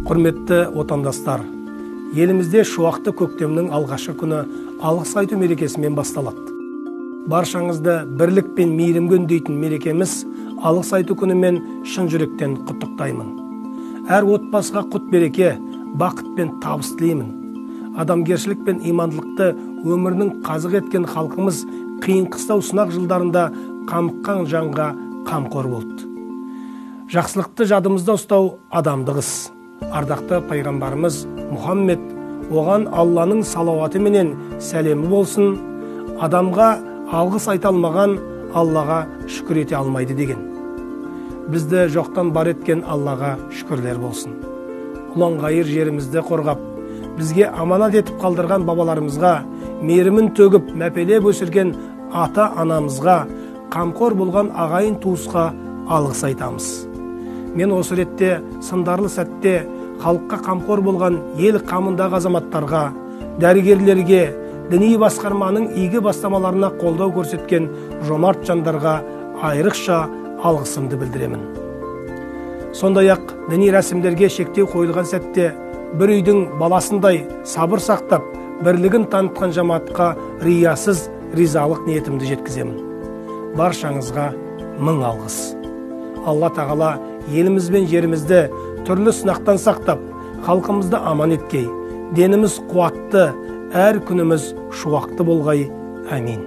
Құрметті отандастар, елімізде шуақты көктемнің алғашқы күні алғыс айту мерекесімен басталады. Баршаңызды бірлік пен мейірімге үндейтін мерекеміз алғыс айту күнімен шын жүректен құттықтаймын. Әр отбасыға құт береке, бақыт пен табыс тілеймін. Адамгершілік пен имандылықты өмірінің қазық еткен халқымыз қиын қыстау сынақ жылдарында қамыққан жанға қамқор болды. Жақсылықты жадымызда ұстау адамдығыз. Ардақты пайғамбарымыз Мұхаммед, оған Алланың салауаты менен сәлемі болсын, адамға алғыс айта алмаған Аллаға шүкір ете алмайды деген. Бізді жоқтан бар еткен Аллаға шүкірлер болсын. Ұланғайыр жерімізді қорғап, бізге аманат етіп қалдырған бабаларымызға, мейірімін төгіп мәпелеп өсірген ата-анамызға, қамқор болған ағайын туысқа алғыс айтамыз. Мен осы ретте сындарлы сәтте халыққа қамқор болған ел қамындағы азаматтарға, дәрігерлерге, діни басқарманың игі бастамаларына қолдау көрсеткен жомарт жандарға айрықша алғысымды білдіремін. Сондай-ақ діни рәсімдерге шектеу қойылған сәтте бір үйдің баласындай сабыр сақтап, бірлігін танытқан жамаатқа риясыз ризалық ниетімді жеткіземін. Баршаңызға мың алғыс. Алла тағала еліміз бен жерімізді түрлі сынақтан сақтап, халқымызды аман еткей, деніміз қуатты, әр күніміз шуақты болғай. Әмин.